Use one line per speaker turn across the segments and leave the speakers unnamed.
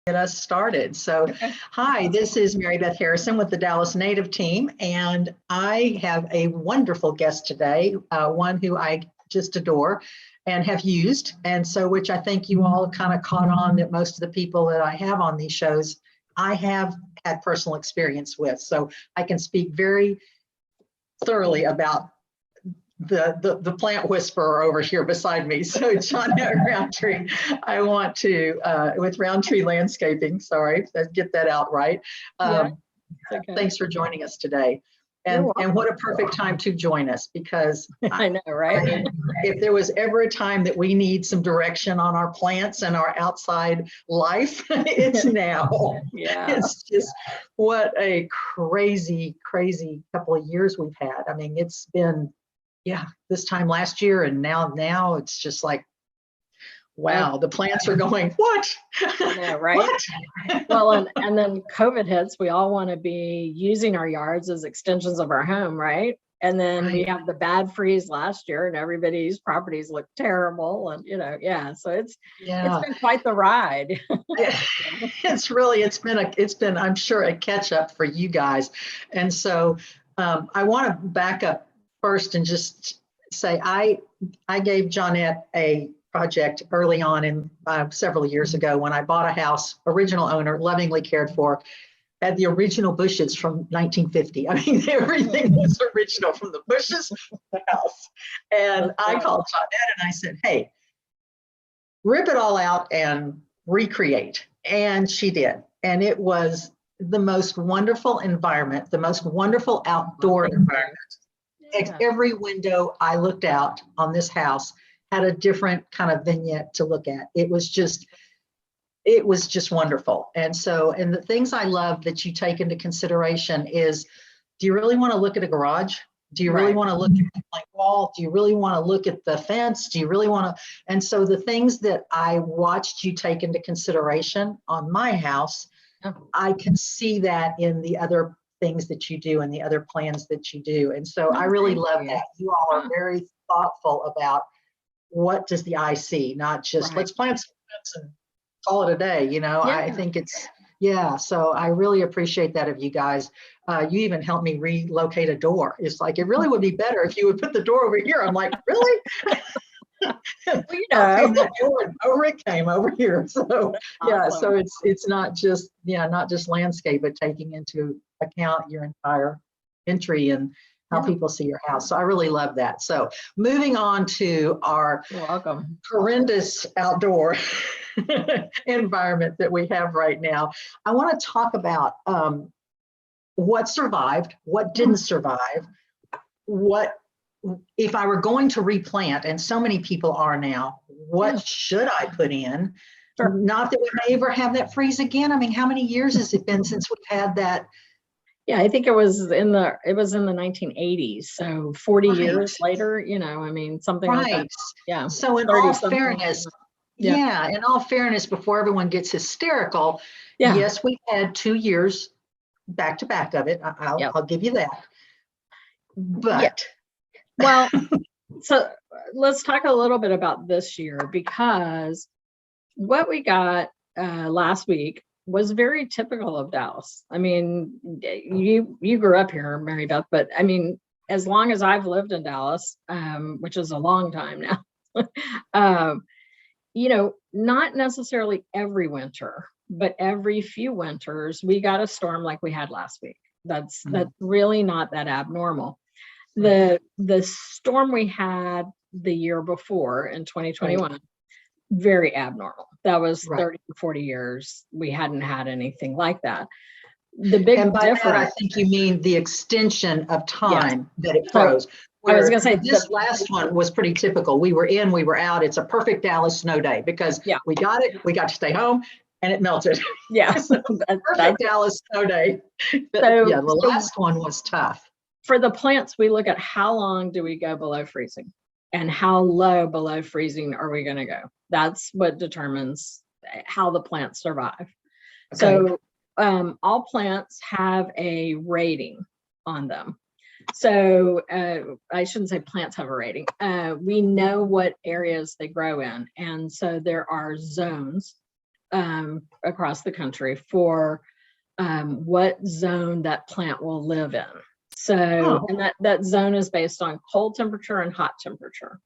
get us started. So, hi, this is Mary Beth Harrison with the Dallas Native Team, and I have a wonderful guest today, one who I just adore and have used, and so which I think you all kind of caught on that most of the people that I have on these shows, I have had personal experience with, so I can speak very thoroughly about the plant whisperer over here beside me. So Johnette Roundtree, I want to, with Roundtree Landscaping, sorry, let's get that out right.
Okay.
Thanks for joining us today. And what a perfect time to join us, because
I know, right?
If there was ever a time that we need some direction on our plants and our outside life, it's now.
Yeah.
It's just what a crazy, crazy couple of years we've had. I mean, it's been, yeah, this time last year and now it's just like, wow, the plants are going, what?
Yeah, right.
What?
Well, and then COVID hits, we all want to be using our yards as extensions of our home, right? And then we have the bad freeze last year and everybody's properties look terrible. And, yeah, so it's been quite the ride.
It's been, I'm sure, a catch up for you guys. And so I want to back up first and just say I gave Johnette a project early on in several years ago when I bought a house, original owner, lovingly cared for, had the original bushes from 1950. I mean, everything was original, from the bushes to the house. And I called Johnette and I said, hey, rip it all out and recreate. And she did. And it was the most wonderful environment, the most wonderful outdoor environment. Every window I looked out on this house had a different kind of vignette to look at. It was just wonderful. And so, and the things I love that you take into consideration is, do you really want to look at a garage? Do you really want to look at the blank wall? Do you really want to look at the fence? Do you really want to? And so the things that I watched you take into consideration on my house, I can see that in the other things that you do and the other plans that you do. And so I really love that. You all are very thoughtful about what does the eye see, not just let's plant some plants and call it a day. I think it's, so I really appreciate that of you guys. You even helped me relocate a door. It's like, it really would be better if you would put the door over here. I'm like, really? That door and over it came over here. So so it's not just landscape, but taking into account your entire entry and how people see your house. So I really love that. So moving on to our horrendous outdoor environment that we have right now, I want to talk about what survived, what didn't survive, what, if I were going to replant, and so many people are now, what should I put in? Not that we may ever have that freeze again. I mean, how many years has it been since we've had that?
Yeah, I think it was in the 1980s. So 40 years later, I mean, something like that. Yeah.
So in all fairness, in all fairness, before everyone gets hysterical, yes, we've had 2 years back to back of it. I'll give you that. But
well, so let's talk a little bit about this year, because what we got last week was very typical of Dallas. I mean, you grew up here, Mary Beth, but I mean, as long as I've lived in Dallas, which is a long time now, not necessarily every winter, but every few winters, we got a storm like we had last week. That's really not that abnormal. The storm we had the year before in 2021, very abnormal. That was 30 to 40 years. We hadn't had anything like that. The big difference,
that, I think you mean the extension of time that it froze.
I was going to say
this last one was pretty typical. We were in, we were out. It's a perfect Dallas snow day because we got it. We got to stay home and it melted.
Yes,
perfect Dallas snow day. But the last one was tough.
For the plants, we look at how long do we go below freezing and how low below freezing are we going to go. That's what determines how the plants survive. So all plants have a rating on them. So I shouldn't say plants have a rating. We know what areas they grow in. And so there are zones across the country for what zone that plant will live in. So, and that zone is based on cold temperature and hot temperature.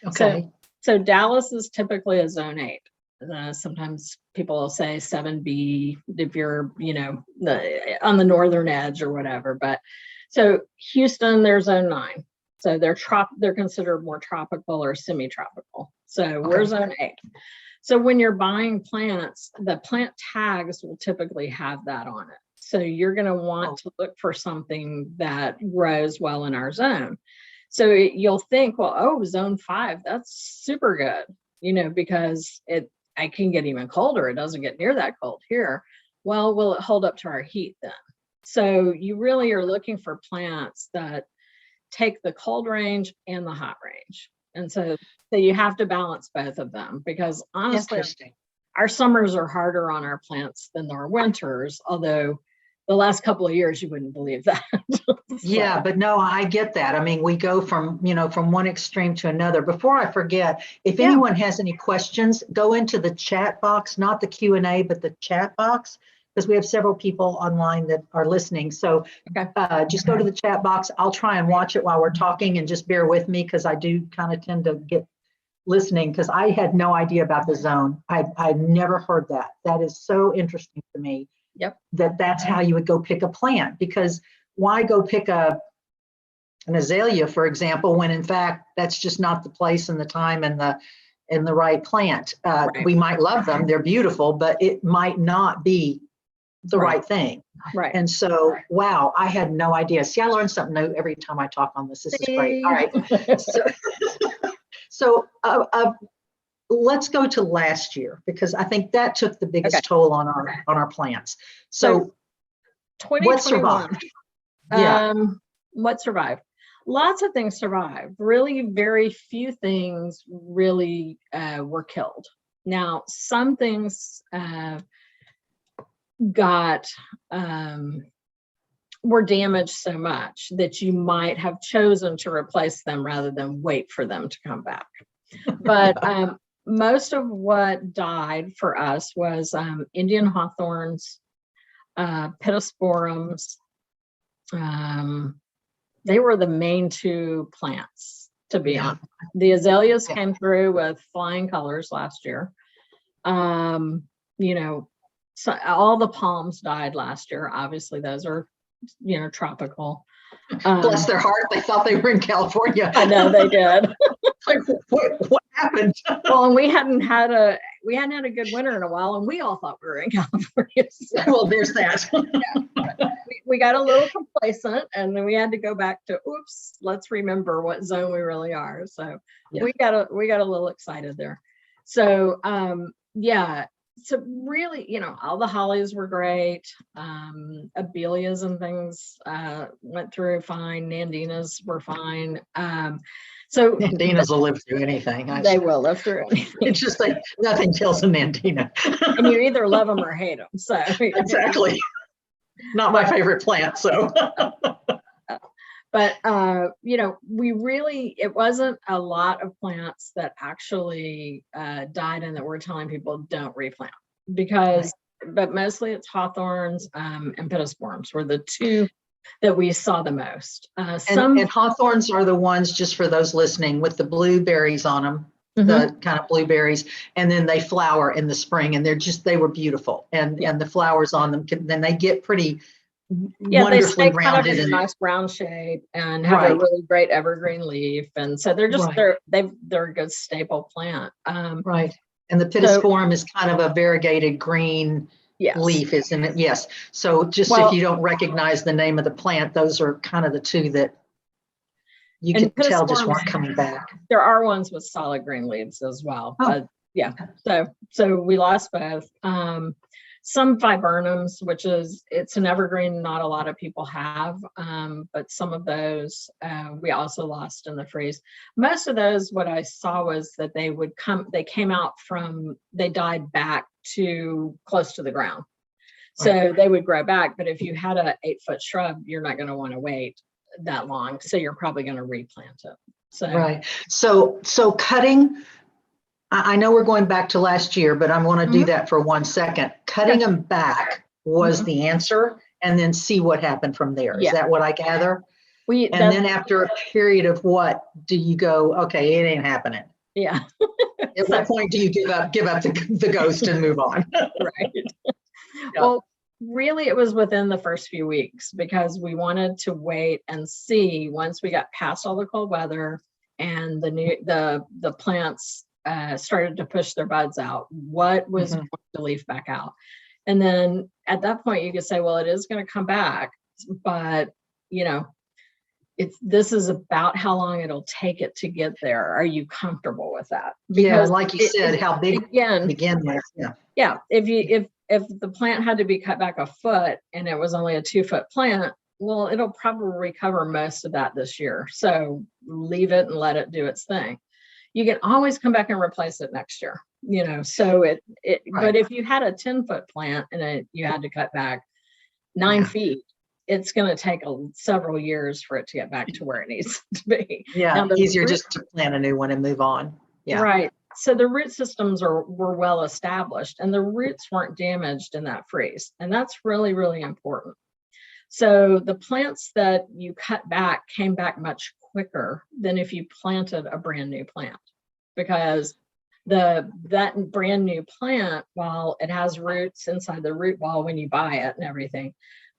Okay.
So Dallas is typically a zone 8. Sometimes people will say 7B if you're, on the northern edge or whatever. But so Houston, they're zone 9. So they're considered more tropical or semi-tropical. So we're zone 8. So when you're buying plants, the plant tags will typically have that on it. So you're going to want to look for something that grows well in our zone. So you'll think, well, zone 5, that's super good, because I can get even colder. It doesn't get near that cold here. Well, will it hold up to our heat then? So you really are looking for plants that take the cold range and the hot range. And so you have to balance both of them, because honestly, our summers are harder on our plants than our winters, although the last couple of years, you wouldn't believe that.
Yeah, but no, I get that. I mean, we go from one extreme to another. Before I forget, if anyone has any questions, go into the chat box, not the Q&A, but the chat box, because we have several people online that are listening. So just go to the chat box. I'll try and watch it while we're talking, and just bear with me, because I do kind of tend to get listening, because I had no idea about the zone. I'd never heard that. That is so interesting to me.
Yep.
That's how you would go pick a plant, because why go pick an azalea, for example, when in fact that's just not the place and the time and the right plant. We might love them, they're beautiful, but it might not be the right thing.
Right.
And so, wow, I had no idea. See, I learn something new every time I talk on this. This is great. All right. So let's go to last year, because I think that took the biggest toll on our plants. So what survived?
What survived? Lots of things survived. Really, very few things really were killed. Now, some things were damaged so much that you might have chosen to replace them rather than wait for them to come back. But most of what died for us was Indian hawthorns, pittosporums. They were the main 2 plants, to be honest. The azaleas came through with flying colors last year. So all the palms died last year. Obviously, those are, tropical.
Bless their heart, they thought they were in California.
I know they did.
Like, what happened?
Well, and we hadn't had a good winter in a while, and we all thought we were in California. So.
Well, there's that.
We got a little complacent, and then we had to go back to, let's remember what zone we really are. So we got a little excited there. So so really, all the hollies were great. Abelias and things went through fine. Nandinas were fine. So
Nandinas will live through anything.
They will live through anything.
It's just like nothing kills a Nandina.
And you either love them or hate them. So
exactly. Not my favorite plant. So.
But, it wasn't a lot of plants that actually died and that we're telling people don't replant, because, but mostly it's hawthorns and pittosporums were the 2 that we saw the most. And
hawthorns are the ones, just for those listening, with the blueberries on them, the kind of blueberries, and then they flower in the spring, and they were beautiful. And the flowers on them, then they get pretty wonderfully
they
rounded
in a nice brown shade and have a really great evergreen leaf, and so they're just they're a good staple plant.
Right. And the pittosporum is kind of a variegated green leaf, isn't it? Yes. So just if you don't recognize the name of the plant, those are kind of the 2 that you could tell just weren't coming back.
There are ones with solid green leaves as well. But so we lost both. Some viburnums, which it's an evergreen not a lot of people have, but some of those we also lost in the freeze. Most of those, what I saw was that they died back to close to the ground. So they would grow back, but if you had an 8-foot shrub, you're not going to want to wait that long. So you're probably going to replant it. So
So cutting I know we're going back to last year, but I want to do that for 1 second. Cutting them back was the answer, and then see what happened from there. Is that what I gather? And then after a period of what do you go, okay, it ain't happening.
Yeah.
At what point do you give up the ghost and move on?
Right. Well, really it was within the first few weeks, because we wanted to wait and see, once we got past all the cold weather and the plants started to push their buds out, what was going to leaf back out. And then at that point you could say, well, it is going to come back, but this is about how long it'll take it to get there. Are you comfortable with that?
Because like you said, how big
again,
begin with.
Yeah. If the plant had to be cut back a foot and it was only a 2-foot plant, well, it'll probably recover most of that this year. So leave it and let it do its thing. You can always come back and replace it next year, so but if you had a 10-foot plant and you had to cut back 9 feet, it's going to take several years for it to get back to where it needs to be.
Yeah, easier just to plant a new one and move on. Yeah.
Right. So the root systems were well established, and the roots weren't damaged in that freeze. And that's really, really important. So the plants that you cut back came back much quicker than if you planted a brand new plant, because that brand new plant, while it has roots inside the root ball when you buy it and everything,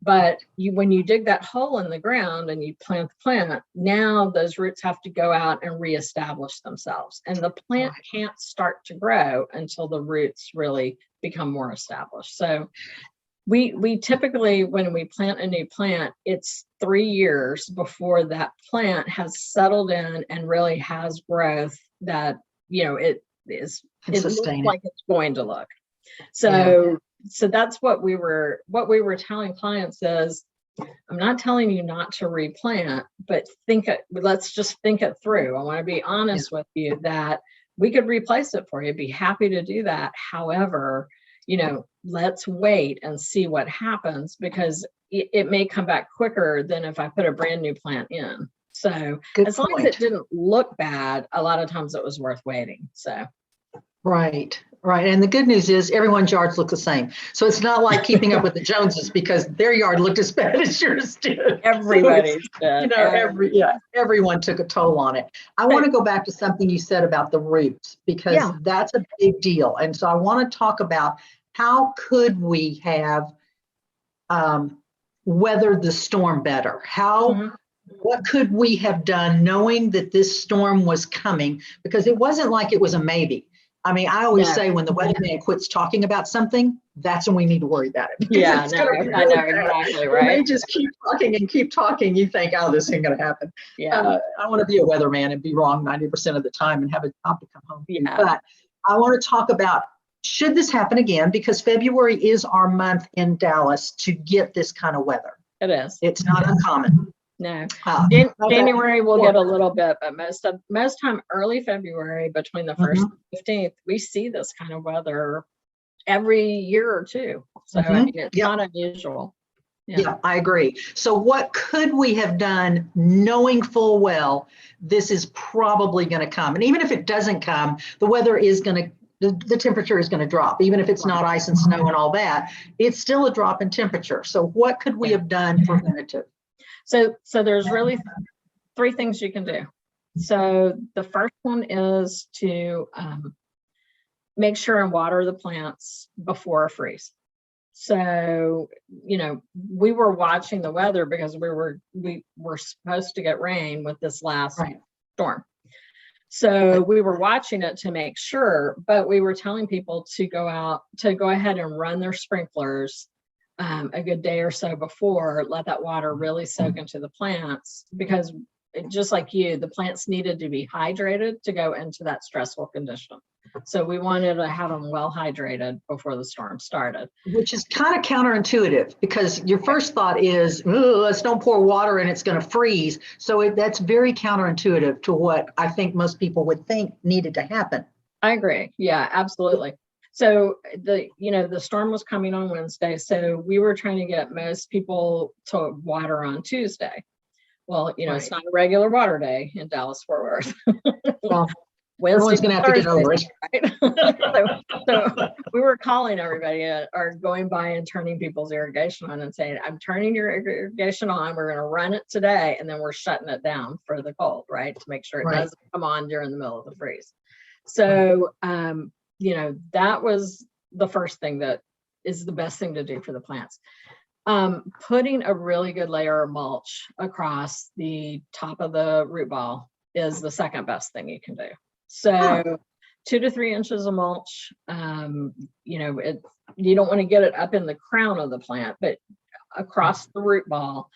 but when you dig that hole in the ground and you plant the plant, now those roots have to go out and reestablish themselves. And the plant can't start to grow until the roots really become more established. So we typically, when we plant a new plant, it's 3 years before that plant has settled in and really has growth that, it looks like it's going to look. So that's what we were telling clients is, I'm not telling you not to replant, but let's just think it through. I want to be honest with you that we could replace it for you. Be happy to do that. However, let's wait and see what happens, because it may come back quicker than if I put a brand new plant in. So as long as it didn't look bad, a lot of times it was worth waiting. So.
Right. And the good news is everyone's yards look the same. So it's not like keeping up with the Joneses, because their yard looked as bad as yours did.
Everybody's did.
Everyone took a toll on it. I want to go back to something you said about the roots, because that's a big deal. And so I want to talk about how could we have weathered the storm better? What could we have done knowing that this storm was coming? Because it wasn't like it was a maybe. I mean, I always say when the weatherman quits talking about something, that's when we need to worry about it.
I know exactly, right?
When they just keep talking, you think, oh, this ain't going to happen. I want to be a weatherman and be wrong 90% of the time and have a job to come home to. But I want to talk about, should this happen again? Because February is our month in Dallas to get this kind of weather.
It is.
It's not uncommon.
No, January we'll get a little bit, but most time early February, between the 1st and 15th, we see this kind of weather every year or two. So I mean, it's not unusual.
Yeah, I agree. So what could we have done knowing full well this is probably going to come? And even if it doesn't come, the weather is going to, the temperature is going to drop. Even if it's not ice and snow and all that, it's still a drop in temperature. So what could we have done preventative?
So there's really 3 things you can do. So the first one is to make sure and water the plants before a freeze. So, we were watching the weather because we were supposed to get rain with this last storm. So we were watching it to make sure, but we were telling people to go ahead and run their sprinklers a good day or so before, let that water really soak into the plants, because just like the plants needed to be hydrated to go into that stressful condition. So we wanted to have them well hydrated before the storm started.
Which is kind of counterintuitive, because your first thought is, let's don't pour water and it's going to freeze. So that's very counterintuitive to what I think most people would think needed to happen.
I agree. Yeah, absolutely. So the storm was coming on Wednesday. So we were trying to get most people to water on Tuesday. Well, it's not a regular water day in Dallas Fort Worth.
Well, Everyone's
Wednesday,
going to have to get over it.
right? so we were calling everybody or going by and turning people's irrigation on and saying, I'm turning your irrigation on. We're going to run it today. And then we're shutting it down for the cold, right? To make sure it doesn't come on during the middle of the freeze. So, that was the first thing that is the best thing to do for the plants. Putting a really good layer of mulch across the top of the root ball is the second best thing you can do. So 2 to 3 inches of mulch, you don't want to get it up in the crown of the plant, but across the root ball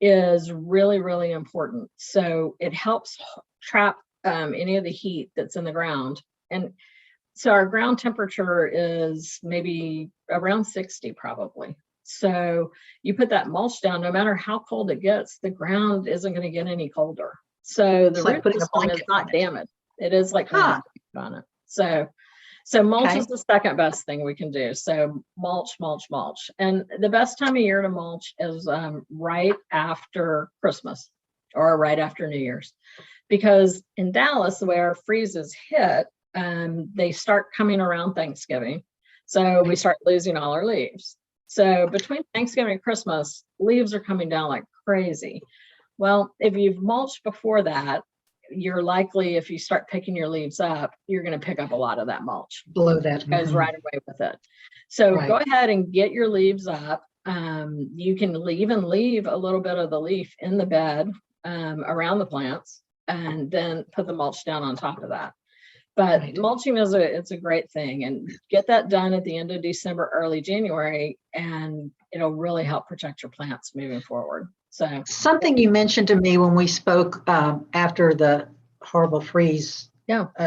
is really, really important. So it helps trap any of the heat that's in the ground. And so our ground temperature is maybe around 60 probably. So you put that mulch down, no matter how cold it gets, the ground isn't going to get any colder. So the root system is not damaged. It is like on it. So mulch is the second best thing we can do. So mulch. And the best time of year to mulch is right after Christmas or right after New Year's. Because in Dallas, the way our freezes hit, they start coming around Thanksgiving. So we start losing all our leaves. So between Thanksgiving and Christmas, leaves are coming down like crazy. Well, if you've mulched before that, you're likely, if you start picking your leaves up, you're going to pick up a lot of that mulch.
Blow that.
Goes right away with it. So go ahead and get your leaves up. You can even leave a little bit of the leaf in the bed around the plants, and then put the mulch down on top of that. But mulching it's a great thing, and get that done at the end of December, early January, and it'll really help protect your plants moving forward. So
something you mentioned to me when we spoke after the horrible freeze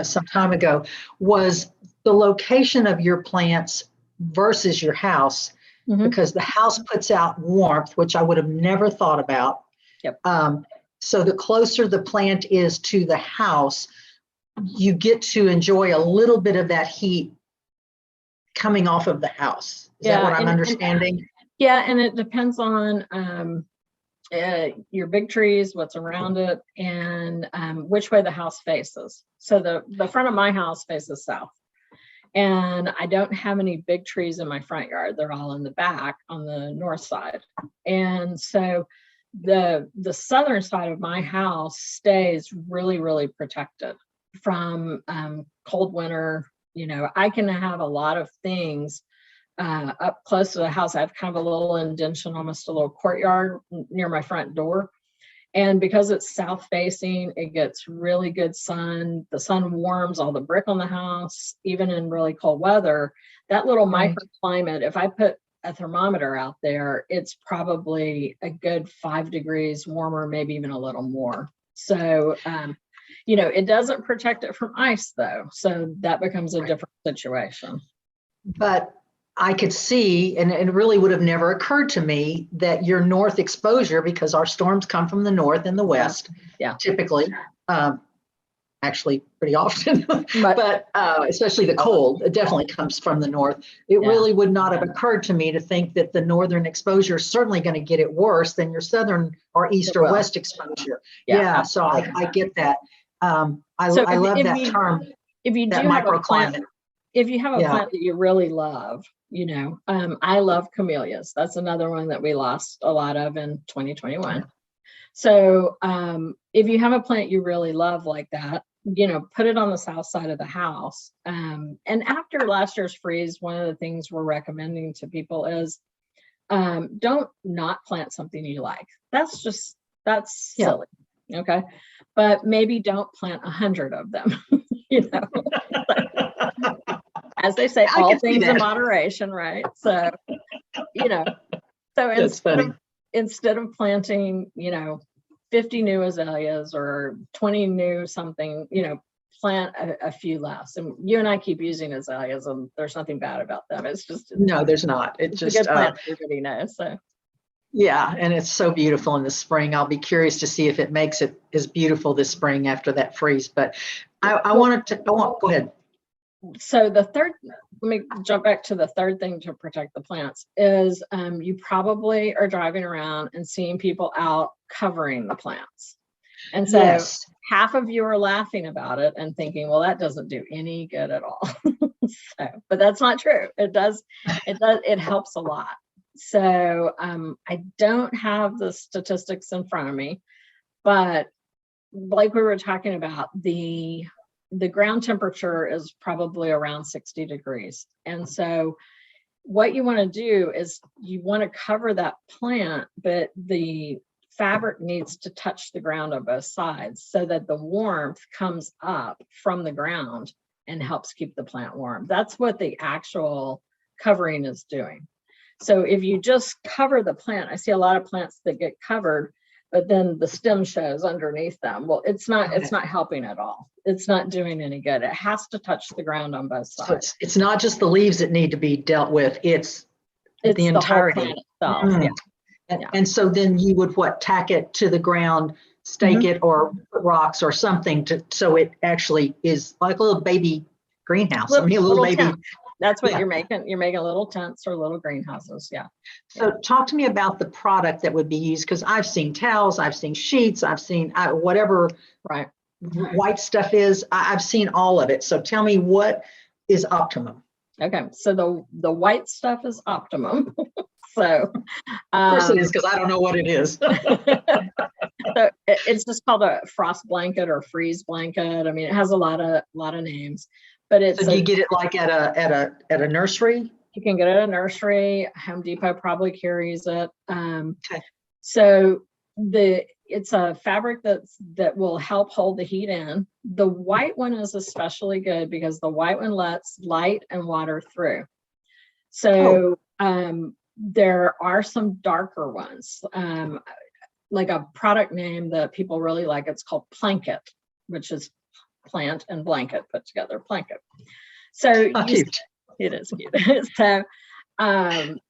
some time ago was the location of your plants versus your house, because the house puts out warmth, which I would have never thought about. So the closer the plant is to the house, you get to enjoy a little bit of that heat coming off of the house. Is that what I'm understanding?
And it depends on your big trees, what's around it, and which way the house faces. So the front of my house faces south, and I don't have any big trees in my front yard. They're all in the back on the north side. And so the southern side of my house stays really, really protected from cold winter. I can have a lot of things up close to the house. I have kind of a little indention, almost a little courtyard near my front door. And because it's south facing, it gets really good sun. The sun warms all the brick on the house, even in really cold weather. That little microclimate, if I put a thermometer out there, it's probably a good 5 degrees warmer, maybe even a little more. So, it doesn't protect it from ice though. So that becomes a different situation.
But I could see, and it really would have never occurred to me, that your north exposure, because our storms come from the north and the west, typically, actually pretty often, but especially the cold, it definitely comes from the north. It really would not have occurred to me to think that the northern exposure is certainly going to get it worse than your southern or east or west exposure. So I get that. I love that term.
If you do have a plant, if you have a plant that you really love, I love camellias. That's another one that we lost a lot of in 2021. So if you have a plant you really love like that, put it on the south side of the house. And after last year's freeze, one of the things we're recommending to people is don't not plant something you like. That's silly. Okay. But maybe don't plant 100 of them, as they say, all things in moderation, right? So, instead of planting, 50 new azaleas or 20 new something, plant a few less. And you and I keep using azaleas, and there's nothing bad about them. It's just
no, there's not. It's just a
good plant. Everybody knows. So.
Yeah, and it's so beautiful in the spring. I'll be curious to see if it makes it as beautiful this spring after that freeze. But go ahead.
So let me jump back to the third thing to protect the plants is you probably are driving around and seeing people out covering the plants. And so
Yes.
half of you are laughing about it and thinking, well, that doesn't do any good at all. But that's not true. It helps a lot. So I don't have the statistics in front of me, but like we were talking about, the ground temperature is probably around 60 degrees. And so what you want to do is you want to cover that plant, but the fabric needs to touch the ground on both sides so that the warmth comes up from the ground and helps keep the plant warm. That's what the actual covering is doing. So if you just cover the plant, I see a lot of plants that get covered, but then the stem shows underneath them. Well, it's not helping at all. It's not doing any good. It has to touch the ground on both sides.
So it's not just the leaves that need to be dealt with, it's the entirety.
Whole plant itself. Yeah.
And so then you would tack it to the ground, stake it, or put rocks or something so it actually is like a little baby greenhouse. A little baby.
Tent. That's what you're making. You're making little tents or little greenhouses. Yeah.
So talk to me about the product that would be used, because I've seen towels, I've seen sheets, I've seen whatever white stuff is. I've seen all of it. So tell me, what is optimum?
Okay. So the white stuff is optimum. So
of course it is, because I don't know what it is.
So it's just called a frost blanket or freeze blanket. I mean, it has a lot of names, but it's.
So do you get it like at a nursery?
You can get it at a nursery. Home Depot probably carries it.
Okay.
So it's a fabric that will help hold the heat in. The white one is especially good because the white one lets light and water through. So there are some darker ones. Like a product name that people really like, it's called Planket, which is plant and blanket put together, Planket. So it is cute. So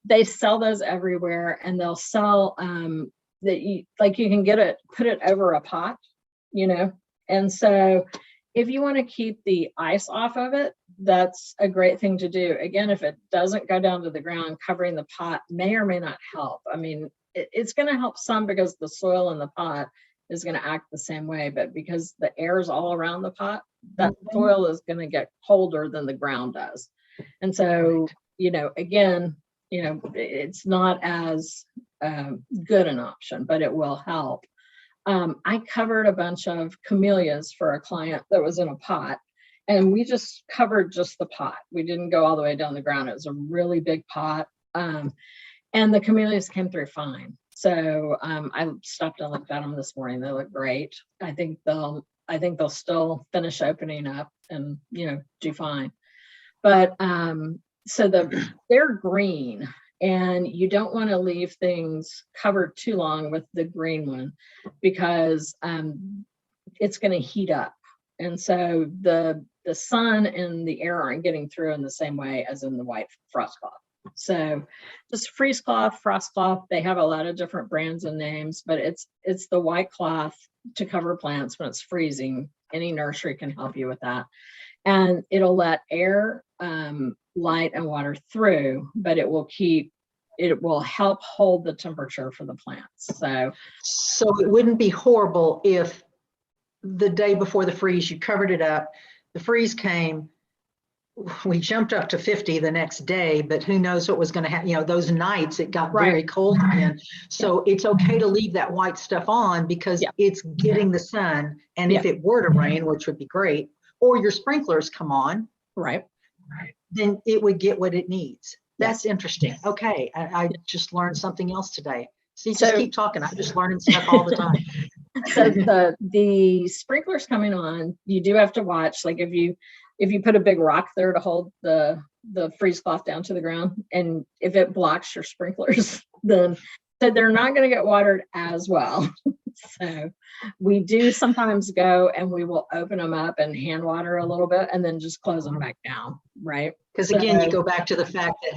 they sell those everywhere, and they'll sell that you can put it over a pot, and so if you want to keep the ice off of it, that's a great thing to do. Again, if it doesn't go down to the ground, covering the pot may or may not help. I mean, it's going to help some because the soil in the pot is going to act the same way, but because the air is all around the pot, that soil is going to get colder than the ground does. And so, again, it's not as good an option, but it will help. I covered a bunch of camellias for a client that was in a pot, and we just covered just the pot. We didn't go all the way down the ground. It was a really big pot. And the camellias came through fine. So I stopped and looked at them this morning. They look great. I think they'll still finish opening up and do fine. But so they're green, and you don't want to leave things covered too long with the green one because it's going to heat up. And so the sun and the air aren't getting through in the same way as in the white frost cloth. So just freeze cloth, frost cloth, they have a lot of different brands and names, but it's the white cloth to cover plants when it's freezing. Any nursery can help you with that. And it'll let air, light, and water through, but it will help hold the temperature for the plants. So
it wouldn't be horrible if the day before the freeze, you covered it up, the freeze came, we jumped up to 50 the next day, but who knows what was going to happen. Those nights it got very cold again. So it's okay to leave that white stuff on because it's getting the sun. And if it were to rain, which would be great, or your sprinklers come on, then it would get what it needs. That's interesting. Okay. I just learned something else today. See, just keep talking. I'm just learning stuff all the time.
So the sprinklers coming on, you do have to watch, like if you put a big rock there to hold the freeze cloth down to the ground, and if it blocks your sprinklers, then they're not going to get watered as well. So we do sometimes go and we will open them up and hand water a little bit and then just close them back down, right?
Because again, you go back to the fact that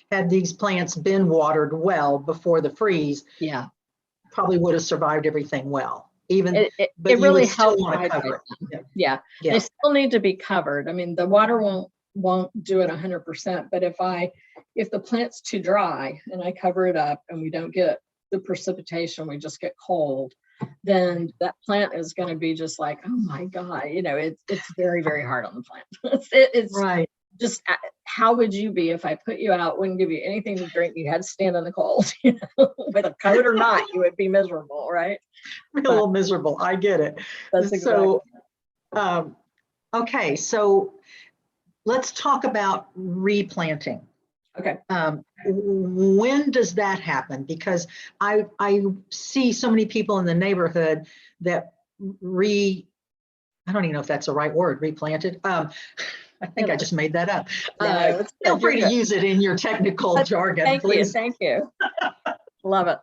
had these plants been watered well before the freeze, probably would have survived everything well. It really helps.
Yeah, they still need to be covered. I mean, the water won't do it 100%, but if the plant's too dry and I cover it up and we don't get the precipitation, we just get cold, then that plant is going to be just like, oh my God, it's very, very hard on the plant. It's
Right.
just, how would you be if I put you out, wouldn't give you anything to drink, you had to stand in the cold, with a coat or not, you would be miserable, right?
A little miserable. I get it.
That's exactly.
So, okay, so let's talk about replanting.
Okay.
When does that happen? Because I see so many people in the neighborhood that I don't even know if that's the right word, replanted. I think I just made that up.
No,
Feel free to use it in your technical jargon, please.
Thank you. Love it.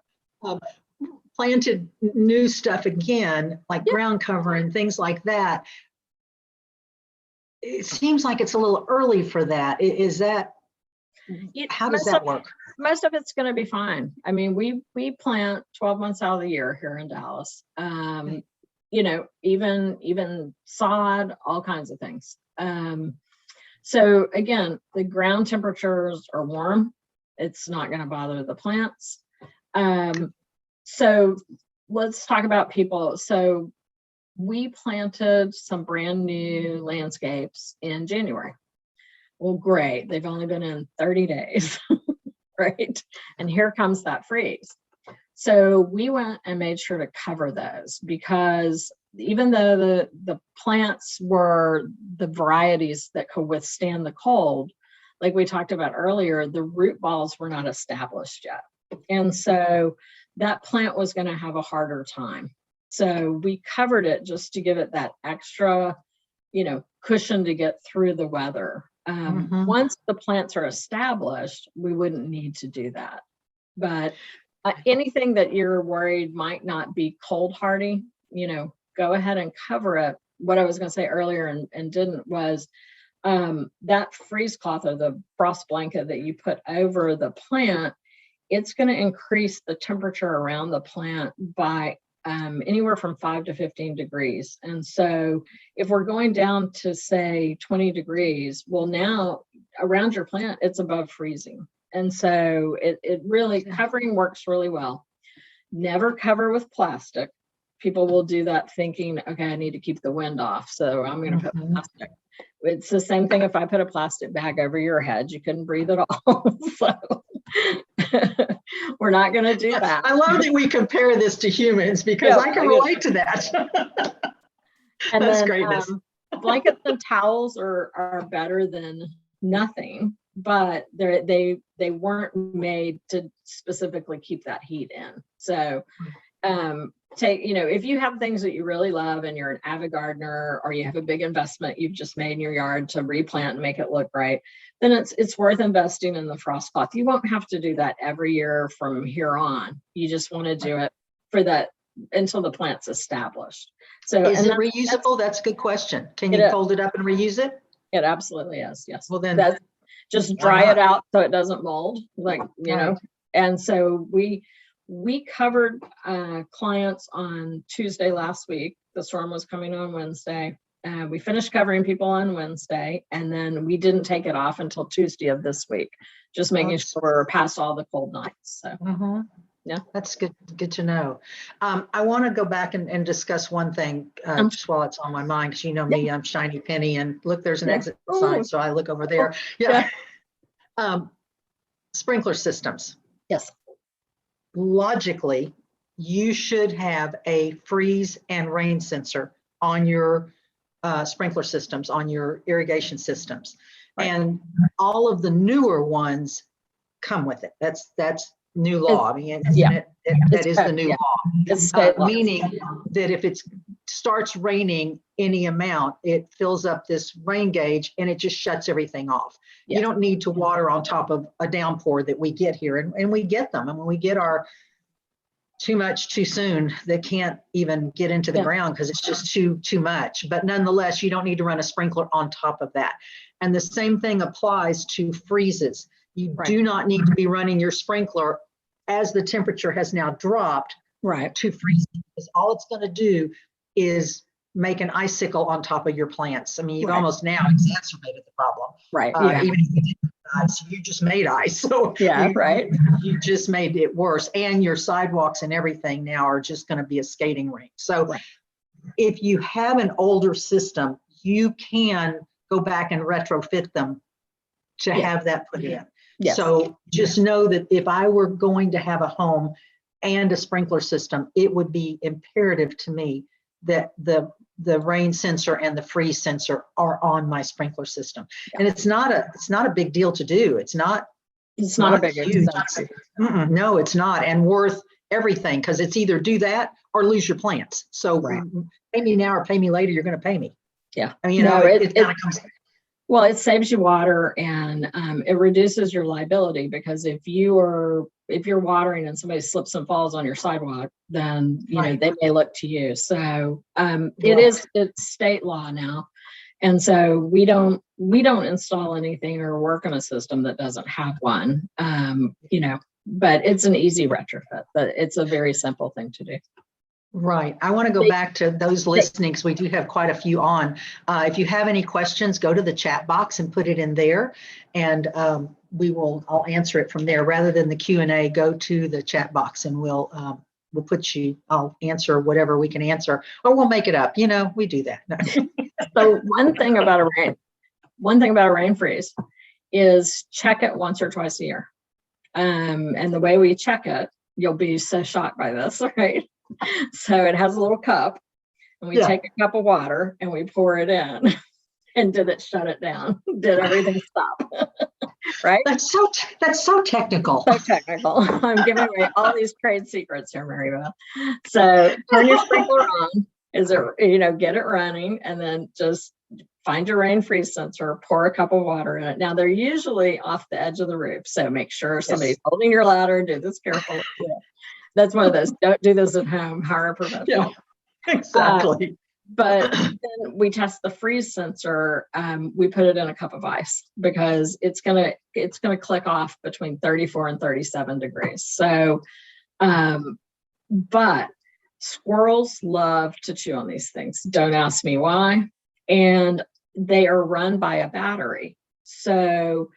Planted new stuff again, like ground cover and things like that. It seems like it's a little early for that. Is that, how does that work?
Most of it's going to be fine. I mean, we plant 12 months out of the year here in Dallas. Even sod, all kinds of things. So again, the ground temperatures are warm. It's not going to bother the plants. So let's talk about people. So we planted some brand new landscapes in January. Well, great. They've only been in 30 days, right? And here comes that freeze. So we went and made sure to cover those, because even though the plants were the varieties that could withstand the cold, like we talked about earlier, the root balls were not established yet. And so that plant was going to have a harder time. So we covered it just to give it that extra, cushion to get through the weather. Once the plants are established, we wouldn't need to do that. But anything that you're worried might not be cold hardy, go ahead and cover it. What I was going to say earlier and didn't was that freeze cloth or the frost blanket that you put over the plant, it's going to increase the temperature around the plant by anywhere from 5 to 15 degrees. And so if we're going down to say 20 degrees, well, now around your plant, it's above freezing. And so it really, covering works really well. Never cover with plastic. People will do that thinking, okay, I need to keep the wind off, so I'm going to put plastic. It's the same thing if I put a plastic bag over your head, you couldn't breathe at all. So we're not going to do that.
I love that we compare this to humans, because I can relate to that.
And
that's
then,
greatness.
Blankets and towels are better than nothing, but they weren't made to specifically keep that heat in. So if you have things that you really love and you're an avid gardener, or you have a big investment you've just made in your yard to replant and make it look right, then it's worth investing in the frost cloth. You won't have to do that every year from here on. You just want to do it for that until the plant's established. So
is it reusable? That's a good question. Can you fold it up and reuse it?
It absolutely is. Yes.
Well, then
just dry it out so it doesn't mold, know. And so we covered clients on Tuesday last week. The storm was coming on Wednesday. We finished covering people on Wednesday, and then we didn't take it off until Tuesday of this week, just making sure we're past all the cold nights. So yeah,
that's good to know. I want to go back and discuss one thing just while it's on my mind, because me, I'm shiny penny, and look, there's an exit sign, so I look over there. Sprinkler systems.
Yes.
Logically, you should have a freeze and rain sensor on your sprinkler systems, on your irrigation systems. Right. And all of the newer ones come with it. That's new law. I mean, that is the new law. Meaning that if it starts raining any amount, it fills up this rain gauge and it just shuts everything off. You don't need to water on top of a downpour that we get here, and we get them. And when we get our too much too soon, that can't even get into the ground because it's just too much. But nonetheless, you don't need to run a sprinkler on top of that. And the same thing applies to freezes. You do not need to be running your sprinkler as the temperature has now dropped to freeze, because all it's going to do is make an icicle on top of your plants. I mean, you've almost now exacerbated the problem.
Right.
Even if you didn't ice. You just made ice. So
Yeah, right.
You just made it worse. And your sidewalks and everything now are just going to be a skating rink. So
Right.
if you have an older system, you can go back and retrofit them to have that put in.
Yes.
So just know that if I were going to have a home and a sprinkler system, it would be imperative to me that the rain sensor and the freeze sensor are on my sprinkler system. And it's not a big deal to do. It's not
a big
huge.
expense.
No, it's not, and worth everything, because it's either do that or lose your plants. So pay me now or pay me later. You're going to pay me.
Yeah.
I mean, it kind of comes.
Well, it saves you water, and it reduces your liability, because if you're watering and somebody slips and falls on your sidewalk, then you know they may look to you. So it's state law now, and so we don't install anything or work on a system that doesn't have one. You know, but it's an easy retrofit. But it's a very simple thing to do.
Right. I want to go back to those listening, because we do have quite a few on. If you have any questions, go to the chat box and put it in there, and I'll answer it from there. Rather than the Q&A, go to the chat box, and I'll answer whatever we can answer, or we'll make it up. You know, we do that.
So one thing about a rain freeze is check it once or twice a year. And the way we check it, you'll be so shocked by this, right? So it has a little cup, and we take a cup of water and we pour it in. And did it shut it down? Did everything stop? Right?
That's so technical.
So technical. I'm giving away all these trade secrets here, Mary Beth. So turn your sprinkler on. Get it running, and then just find your rain freeze sensor, pour a cup of water in it. Now they're usually off the edge of the roof, so make sure somebody's holding your ladder. Do this carefully. That's one of those. Don't do this at home. Hire a professional.
Yeah, exactly.
But then we test the freeze sensor. We put it in a cup of ice, because it's gonna click off between 34 and 37 degrees. So, but squirrels love to chew on these things. Don't ask me why. And they are run by a battery. So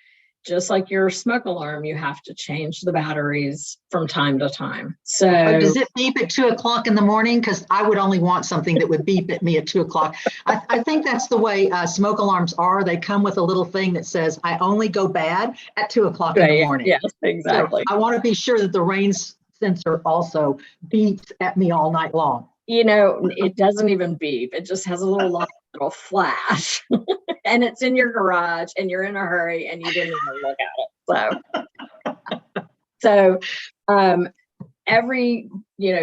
just like your smoke alarm, you have to change the batteries from time to time. So
does it beep at 2 o'clock in the morning? Because I would only want something that would beep at me at 2 o'clock. I think that's the way smoke alarms are. They come with a little thing that says, I only go bad at 2 o'clock in the morning.
Yes, exactly.
So I want to be sure that the rain sensor also beeps at me all night long.
You know, it doesn't even beep. It just has a little flash. And it's in your garage, and you're in a hurry, and you didn't even look at it. So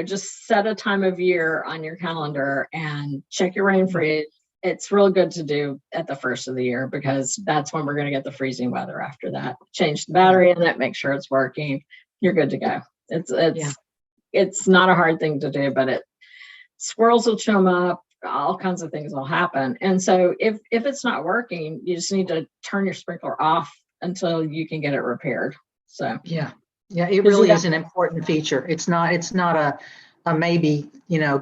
just set a time of year on your calendar and check your rain freeze. It's real good to do at the first of the year, because that's when we're going to get the freezing weather after that. Change the battery in it, make sure it's working. You're good to go. It's not a hard thing to do, but squirrels will chew them up. All kinds of things will happen. And so if it's not working, you just need to turn your sprinkler off until you can get it repaired. So
yeah, it really is an important feature. It's not a maybe,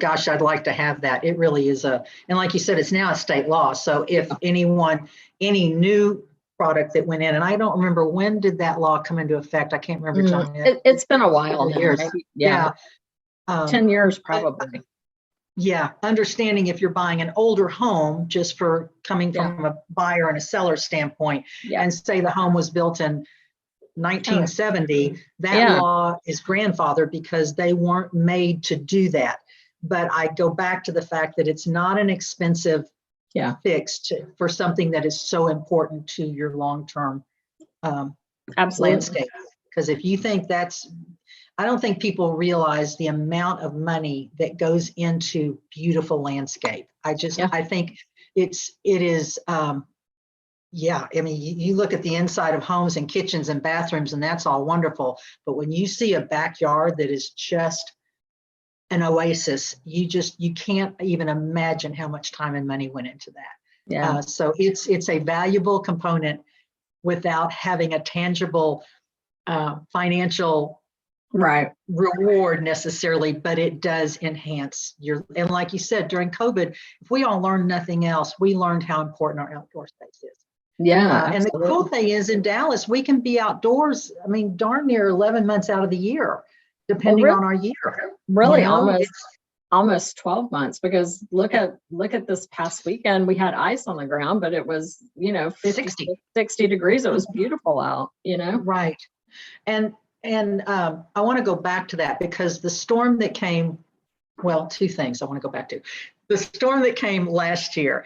gosh, I'd like to have that. It really is and like you said, it's now a state law. So if any new product that went in, and I don't remember, when did that law come into effect? I can't remember, Johnette.
It's been a while now.
Years.
Maybe, 10 years probably.
Understanding if you're buying an older home, just for coming from a buyer and a seller standpoint, and say the home was built in 1970, that law is grandfathered, because they weren't made to do that. But I go back to the fact that it's not an expensive fix for something that is so important to your long-term landscape. Because if you think I don't think people realize the amount of money that goes into beautiful landscape. I think it is, I mean, you look at the inside of homes and kitchens and bathrooms, and that's all wonderful. But when you see a backyard that is just an oasis, you can't even imagine how much time and money went into that. So it's a valuable component without having a tangible financial reward necessarily, but it does enhance and like you said, during COVID, if we all learned nothing else, we learned how important our outdoor space is.
Yeah,
And the cool thing is in Dallas, we can be outdoors, I mean, darn near 11 months out of the year, depending on our year.
really
You know,
almost 12 months, because look at this past weekend, we had ice on the ground, but it was, 60 degrees. It was beautiful out,
Right. And I want to go back to that because the storm that came, well, two things I want to go back to. The storm that came last year,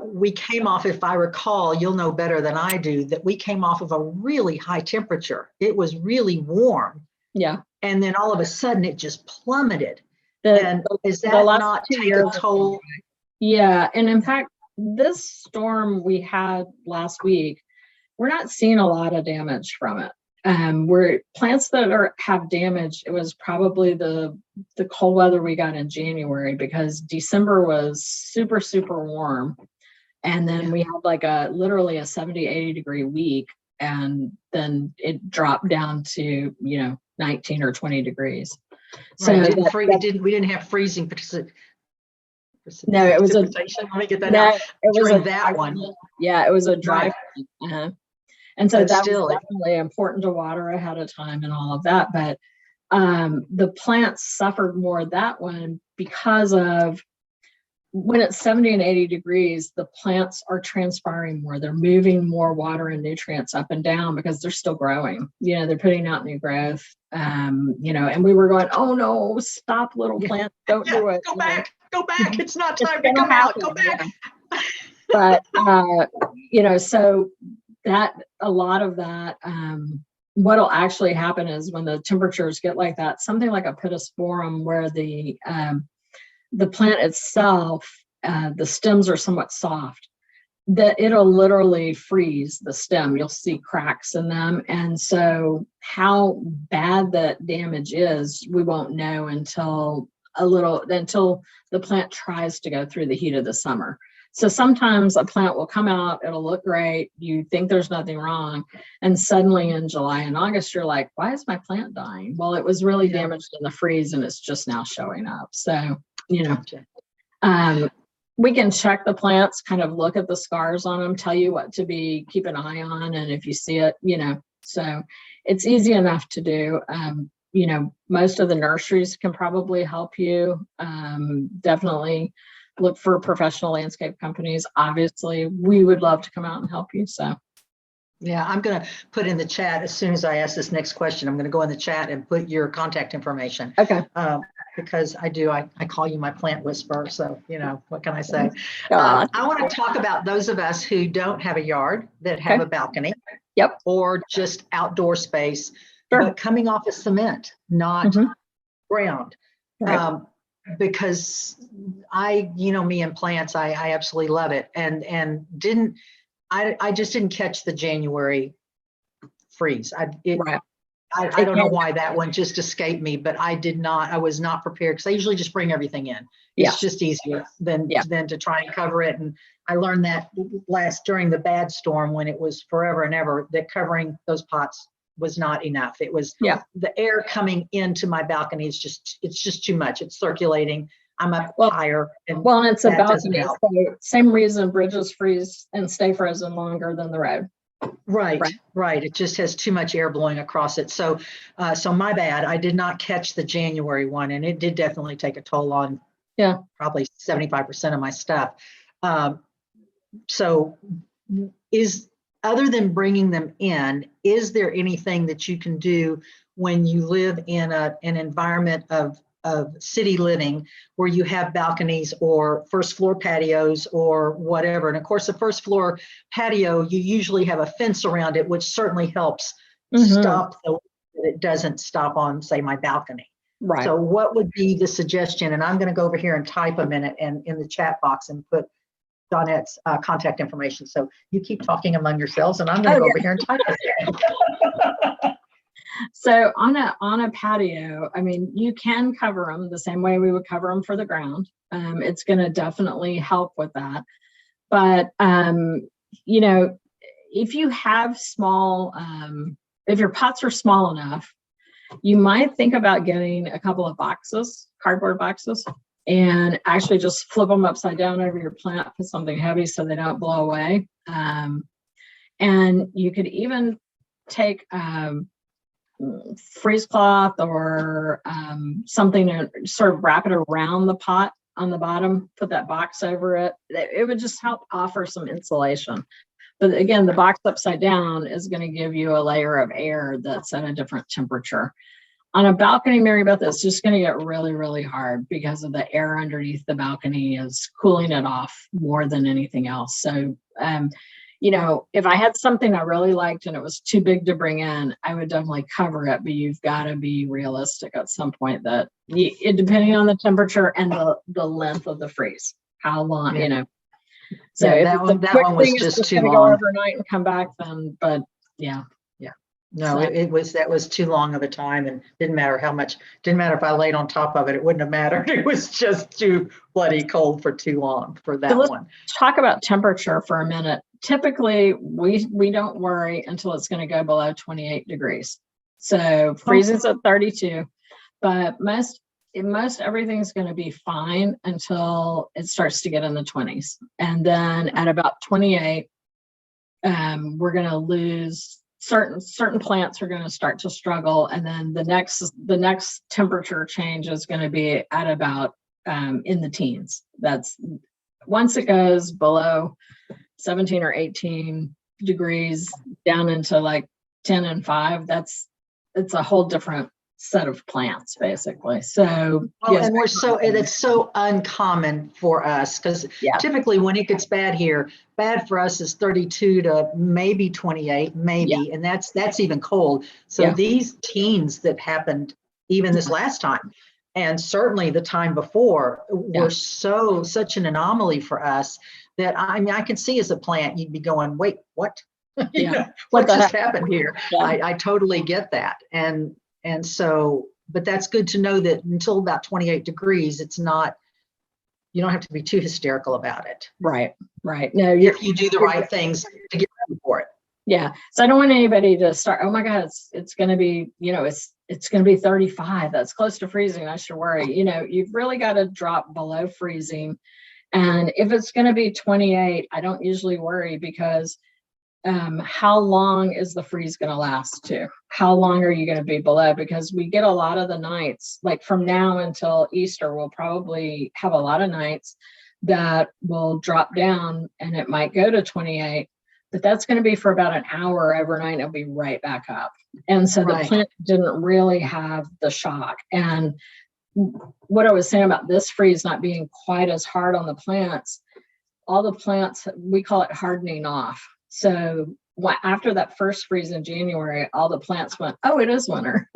we came off, if I recall, you'll know better than I do, that we came off of a really high temperature. It was really warm.
Yeah.
And then all of a sudden it just plummeted. And is that not take a toll?
Yeah. And in fact, this storm we had last week, we're not seeing a lot of damage from it. Where plants that have damage, it was probably the cold weather we got in January, because December was super, super warm. And then we had like literally a 70, 80 degree week. And then it dropped down to, 19 or 20 degrees. So
we didn't have freezing precipitation.
No, it was
Let me get that out.
It was
that one.
Yeah, it was a dry.
Right.
And so that was definitely important to water ahead of time and all of that. But the plants suffered more that one because of when it's 70 and 80 degrees, the plants are transpiring more. They're moving more water and nutrients up and down because they're still growing. They're putting out new growth. And we were going, oh no, stop, little plants, don't do it.
Go back. It's not time to come out. Go back.
But so that a lot of that, what'll actually happen is when the temperatures get like that, something like a pittosporum, where the plant itself, the stems are somewhat soft, that it'll literally freeze the stem. You'll see cracks in them. And so how bad that damage is, we won't know until the plant tries to go through the heat of the summer. So sometimes a plant will come out, it'll look great, you think there's nothing wrong, and suddenly in July and August, you're like, why is my plant dying? Well, it was really damaged in the freeze and it's just now showing up. So, we can check the plants, kind of look at the scars on them, tell you what to keep an eye on. And if you see it, so it's easy enough to do. Most of the nurseries can probably help you. Definitely look for professional landscape companies. Obviously, we would love to come out and help you. So,
yeah, I'm going to put in the chat as soon as I ask this next question. I'm going to go in the chat and put your contact information.
Okay.
Because I call you my plant whisperer. So, what can I say? I want to talk about those of us who don't have a yard, that have a balcony.
Yep.
Or just outdoor space, but coming off of cement, not ground.
Right.
Because me and plants, I absolutely love it. And I just didn't catch the January freeze. I don't know why that one just escaped me, but I was not prepared, because I usually just bring everything in. It's just easier than to try and cover it. And I learned that during the bad storm, when it was forever and ever, that covering those pots was not enough. It was the air coming into my balcony. It's just too much. It's circulating. I'm up higher. And
it's a balcony. So same reason bridges freeze and stay frozen longer than the road.
Right. It just has too much air blowing across it. So my bad. I did not catch the January one, and it did definitely take a toll on probably 75% of my stuff. So other than bringing them in, is there anything that you can do when you live in an environment of city living, where you have balconies or first floor patios or whatever? And of course, the first floor patio, you usually have a fence around it, which certainly helps stop that it doesn't stop on, say, my balcony.
Right.
So what would be the suggestion? And I'm going to go over here and type a minute and in the chat box and put Johnette's contact information. So you keep talking among yourselves, and I'm going to go over here and type it.
So on a patio, I mean, you can cover them the same way we would cover them for the ground. It's going to definitely help with that. But if you have if your pots are small enough, you might think about getting a couple of cardboard boxes, and actually just flip them upside down over your plant, put something heavy so they don't blow away. And you could even take freeze cloth or something to sort of wrap it around the pot on the bottom, put that box over it. It would just help offer some insulation. But again, the box upside down is going to give you a layer of air that's at a different temperature. On a balcony, Mary Beth, it's just going to get really, really hard because of the air underneath the balcony is cooling it off more than anything else. So, you know, if I had something I really liked and it was too big to bring in, I would definitely cover it. But you've got to be realistic at some point that depending on the temperature and the length of the freeze, how long, you know. So if
that one was just too long.
Go overnight and come back, then. But yeah.
No, so, that was too long of a time, and didn't matter if I laid on top of it, it wouldn't have mattered. It was just too bloody cold for too long for that one.
Talk about temperature for a minute. Typically, we don't worry until it's going to go below 28 degrees. So freezing's at 32, but most everything's going to be fine until it starts to get in the 20s. And then at about 28, we're going to lose certain plants are going to start to struggle. And then the next temperature change is going to be at about in the teens. That's once it goes below 17 or 18 degrees down into like 10 and 5, it's a whole different set of plants basically. So
yes, and it's so uncommon for us because typically when it gets bad here, bad for us is 32 to maybe 28, and that's even cold. So these teens that happened even this last time, and certainly the time before, were such an anomaly for us that I mean I can see as a plant you'd be going, wait, what? What just happened here? I totally get that. And so, but that's good to know that until about 28 degrees, you don't have to be too hysterical about it.
Right. No,
if you do the right things to get ready for it.
Yeah. So I don't want anybody to start, oh my God, it's going to be, it's going to be 35. That's close to freezing. I should worry. You've really got to drop below freezing. And if it's going to be 28, I don't usually worry because how long is the freeze going to last to? How long are you going to be below? Because we get a lot of the nights, like from now until Easter, we'll probably have a lot of nights that will drop down and it might go to 28, but that's going to be for about an hour overnight. And it'll be right back up. And so the plant didn't really have the shock. And what I was saying about this freeze not being quite as hard on the plants, all the plants, we call it hardening off. So after that first freeze in January, all the plants went, oh, it is winter.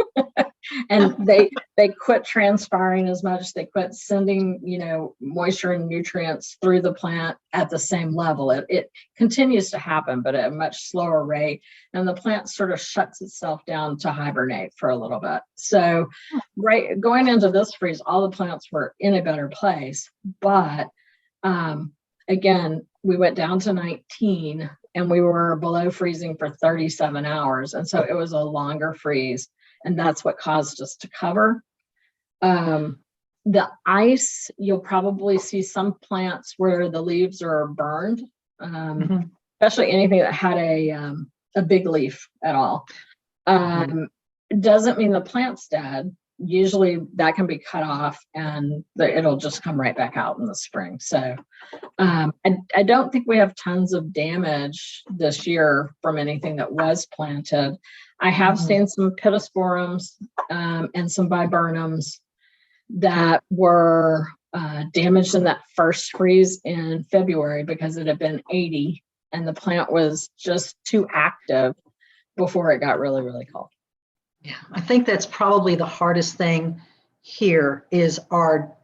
And they quit transpiring as much. They quit sending, moisture and nutrients through the plant at the same level. It continues to happen, but at a much slower rate. And the plant sort of shuts itself down to hibernate for a little bit. So going into this freeze, all the plants were in a better place. But again, we went down to 19 and we were below freezing for 37 hours. And so it was a longer freeze. And that's what caused us to cover. The ice, you'll probably see some plants where the leaves are burned, especially anything that had a big leaf at all. It doesn't mean the plant's dead. Usually that can be cut off and it'll just come right back out in the spring. So I don't think we have tons of damage this year from anything that was planted. I have seen some pittosporums and some viburnums that were damaged in that first freeze in February because it had been 80 and the plant was just too active before it got really, really cold.
Yeah, I think that's probably the hardest thing here is our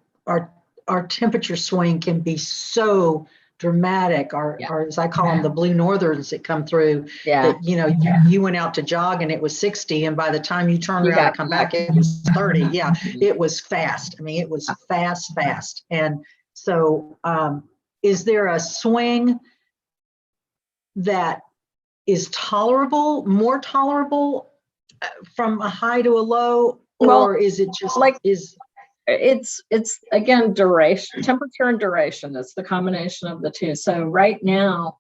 temperature swing can be so dramatic, or as I call them, the blue northerns that come through. That, you went out to jog and it was 60, and by the time you turned around and come back, it was 30. Yeah, it was fast. I mean, it was fast. And so, is there a swing that is more tolerable from a high to a low, or is it just
it's again duration, temperature and duration? It's the combination of the two. So right now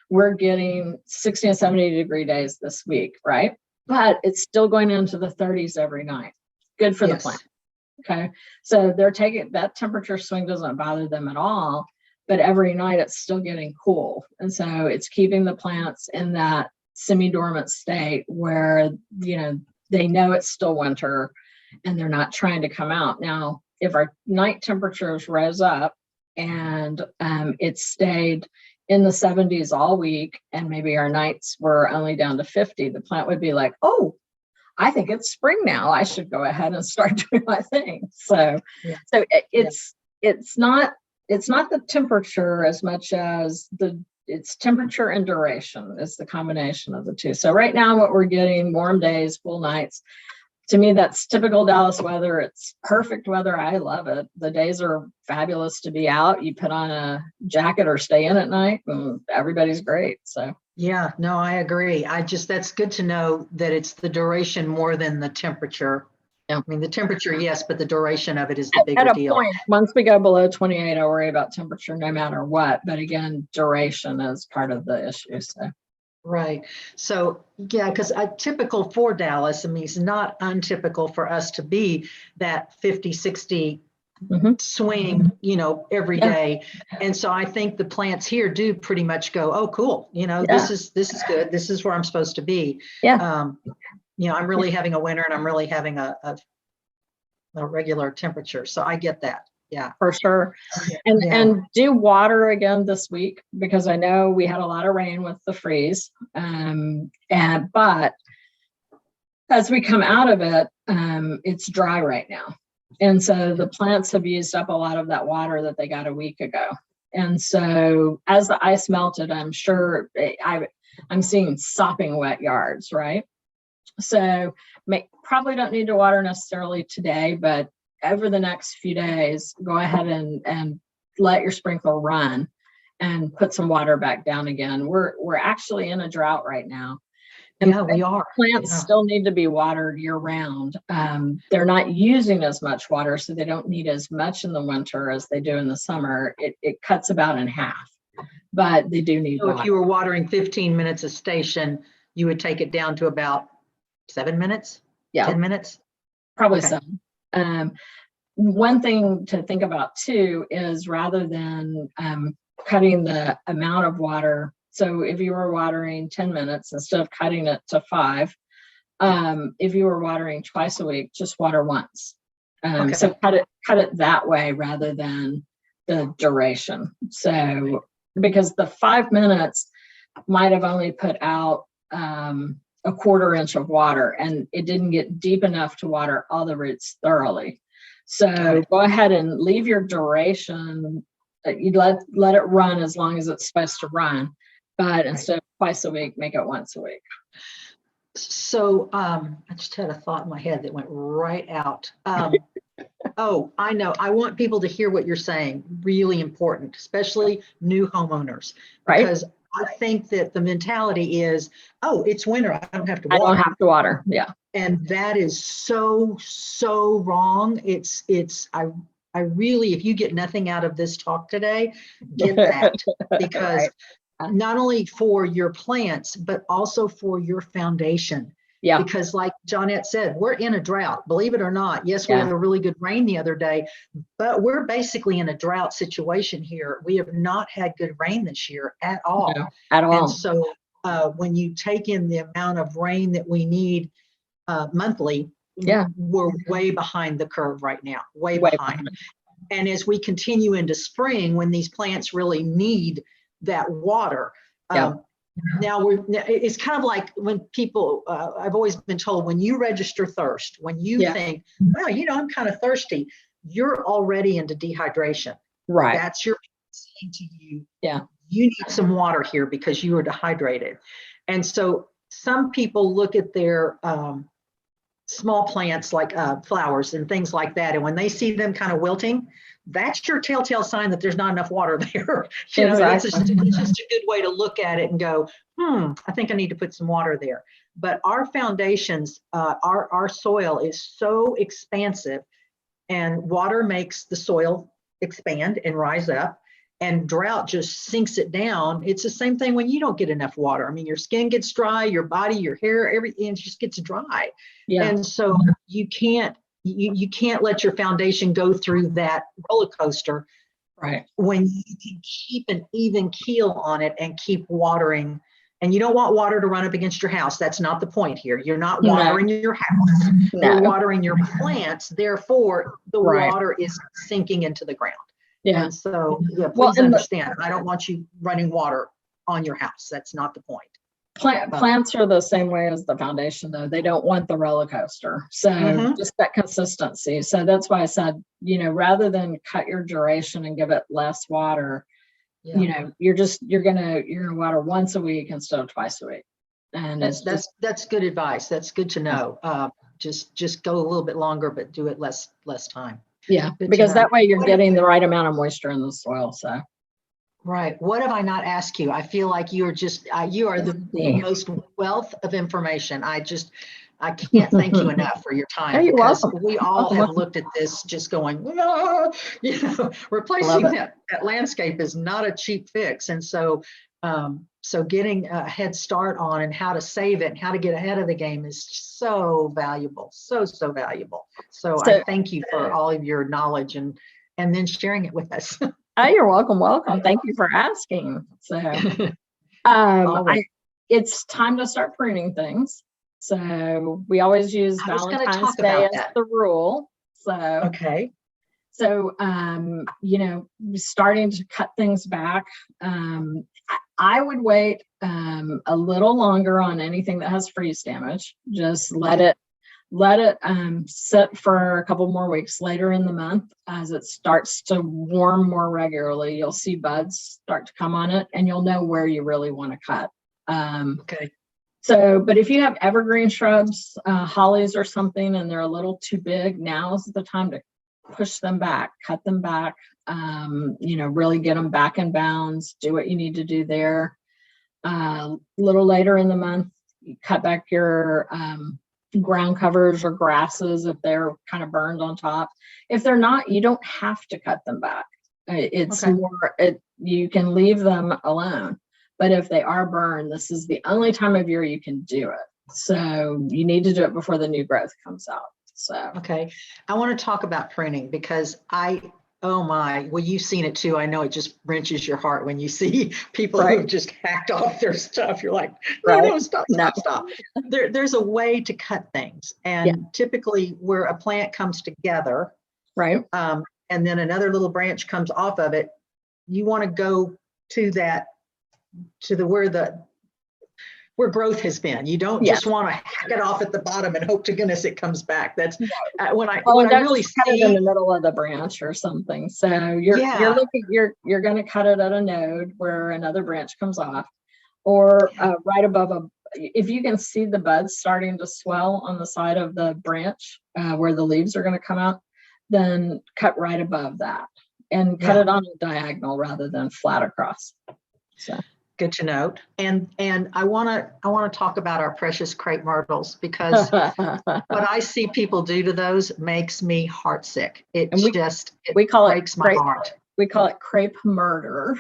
we're getting 60 and 70-degree days this week, right? But it's still going into the 30s every night. Good for the plant. Okay. So they're taking that temperature swing doesn't bother them at all, but every night it's still getting cool. And so it's keeping the plants in that semi-dormant state where, they know it's still winter and they're not trying to come out. Now, if our night temperatures rose up and it stayed in the 70s all week, and maybe our nights were only down to 50, the plant would be like, oh, I think it's spring now. I should go ahead and start doing my thing. So, it's not the temperature as much as it's temperature and duration is the combination of the two. So right now what we're getting, warm days, cool nights. To me, that's typical Dallas weather. It's perfect weather. I love it. The days are fabulous to be out. You put on a jacket or stay in at night and everybody's great. So
yeah, no, I agree. That's good to know that it's the duration more than the temperature.
Yeah.
I mean, the temperature, yes, but the duration of it is the bigger
at a
deal.
point, once we go below 28, I worry about temperature no matter what. But again, duration is part of the issue. So.
Right. So, yeah, because typical for Dallas, I mean, it's not untypical for us to be that 50, 60 swing, every day. And so I think the plants here do pretty much go, oh, cool. This is good. This is where I'm supposed to be.
Yeah.
I'm really having a winter and I'm really having a regular temperature. So I get that. Yeah,
for sure. And do water again this week, because I know we had a lot of rain with the freeze. But as we come out of it, it's dry right now. And so the plants have used up a lot of that water that they got a week ago. And so as the ice melted, I'm sure I'm seeing sopping wet yards, right? So probably don't need to water necessarily today, but over the next few days, go ahead and let your sprinkler run and put some water back down again. We're actually in a drought right now. And
we are.
Plants still need to be watered year round. They're not using as much water, so they don't need as much in the winter as they do in the summer. It cuts about in half, but they do need water.
If you were watering 15 minutes a station, you would take it down to about 7 minutes?
Yeah.
10 minutes?
Probably so. One thing to think about too is rather than cutting the amount of water. So if you were watering 10 minutes instead of cutting it to 5, if you were watering twice a week, just water once. So cut it that way rather than the duration. So because the 5 minutes might have only put out a 1/4 inch of water and it didn't get deep enough to water all the roots thoroughly. So go ahead and leave your duration. You let it run as long as it's supposed to run, but instead of twice a week, make it once a week.
So I just had a thought in my head that went right out. Oh, I know. I want people to hear what you're saying. Really important, especially new homeowners, because I think that the mentality is, oh, it's winter. I don't have to water.
I don't have to water. Yeah.
And that is so wrong. I really, if you get nothing out of this talk today, get that, because not only for your plants, but also for your foundation.
Yeah.
Because like Johnette said, we're in a drought, believe it or not. Yes, we had a really good rain the other day, but we're basically in a drought situation here. We have not had good rain this year at all.
No, at all.
And so when you take in the amount of rain that we need monthly, we're way behind the curve right now, way behind. And as we continue into spring, when these plants really need that water, now it's kind of like when people, I've always been told, when you register thirst, when you think, well, I'm kind of thirsty, you're already into dehydration.
Right.
That's your saying to you, you need some water here because you are dehydrated. And so some people look at their small plants like flowers and things like that, and when they see them kind of wilting, that's your telltale sign that there's not enough water there. It's just a good way to look at it and go, I think I need to put some water there. But our foundations, our soil is so expansive, and water makes the soil expand and rise up. and drought just sinks it down. It's the same thing when you don't get enough water. I mean, your skin gets dry, your body, your hair, everything just gets dry.
Yeah.
And so you can't let your foundation go through that roller coaster.
Right.
When you can keep an even keel on it and keep watering. And you don't want water to run up against your house. That's not the point here. You're not watering your house. You're watering your plants. Therefore, the water is sinking into the ground. Yeah. And so, please understand, I don't want you running water on your house. That's not the point.
Plants are the same way as the foundation, though. They don't want the roller coaster. So just that consistency. So that's why I said, rather than cut your duration and give it less water, you're gonna water once a week instead of twice a week. And
that's good advice. That's good to know. Just go a little bit longer, but do it less time.
Yeah, because that way you're getting the right amount of moisture in the soil. So.
Right. What have I not asked you? I feel like you are the most wealth of information. I can't thank you enough for your time, because we all have looked at this just going, replacing that landscape is not a cheap fix. And so, getting a head start on and how to save it and how to get ahead of the game is so valuable, so valuable. So I thank you for all of your knowledge and then sharing it with us.
Oh, you're welcome. Thank you for asking. So, it's time to start pruning things. So we always use Valentine's Day as the rule. So,
okay.
So, starting to cut things back. I would wait a little longer on anything that has freeze damage. Just let it sit for a couple more weeks. Later in the month, as it starts to warm more regularly, you'll see buds start to come on it, and you'll know where you really want to cut.
Okay.
So, but if you have evergreen shrubs, hollies or something, and they're a little too big, now's the time to push them back, cut them back, really get them back in bounds, do what you need to do there. A little later in the month, you cut back your ground covers or grasses if they're kind of burned on top. If they're not, you don't have to cut them back. It's more, you can leave them alone. But if they are burned, this is the only time of year you can do it. So you need to do it before the new growth comes out. So,
okay. I want to talk about pruning because you've seen it too. I know it just wrenches your heart when you see people who've just hacked off their stuff. You're like, no, stop. There's a way to cut things. And typically where a plant comes together,
right,
and then another little branch comes off of it, you want to go to where growth has been. You don't just want to hack it off at the bottom and hope to goodness it comes back. That's when I really
cut it in the middle of the branch or something. So you're going to cut it at a node where another branch comes off, or right above if you can see the buds starting to swell on the side of the branch where the leaves are going to come out, then cut right above that and cut it on a diagonal rather than flat across. So.
Good to note. And I want to talk about our precious crepe myrtles, because what I see people do to those makes me heartsick. It breaks my heart.
We call it crepe murder.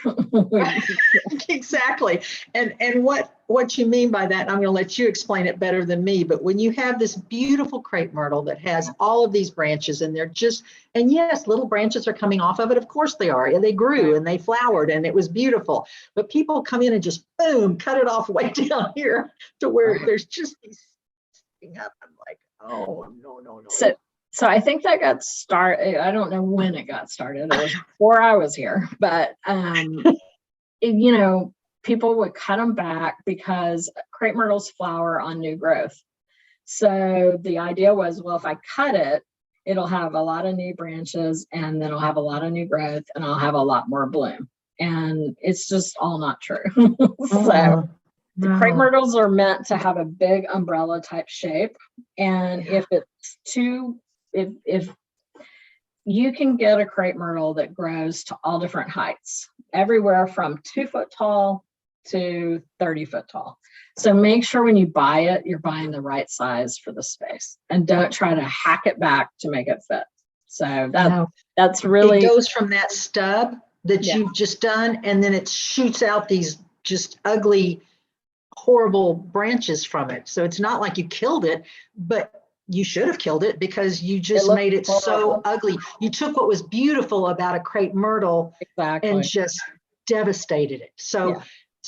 Exactly. And what you mean by that, I'm going to let you explain it better than me, but when you have this beautiful crepe myrtle that has all of these branches, and and yes, little branches are coming off of it. Of course they are. And they grew and they flowered and it was beautiful. But people come in and just boom, cut it off way down here to where there's just these sticking up. I'm like, oh, no.
So I think that got started. I don't know when it got started. It was before I was here, but people would cut them back because crepe myrtles flower on new growth. So the idea was, well, if I cut it, it'll have a lot of new branches, and then it'll have a lot of new growth, and I'll have a lot more bloom. And it's just all not true. So the crepe myrtles are meant to have a big umbrella type shape, and if it's if you can get a crepe myrtle that grows to all different heights, everywhere from 2 foot tall to 30 foot tall. So make sure when you buy it, you're buying the right size for the space, and don't try to hack it back to make it fit. So that's really,
it goes from that stub that
Yeah.
you've just done, and then it shoots out these just ugly, horrible branches from it. So it's not like you killed it, but you should have killed it because you just
looked
made it so
horrible.
ugly. You took what was beautiful about a crepe myrtle and
Exactly.
just devastated it. So,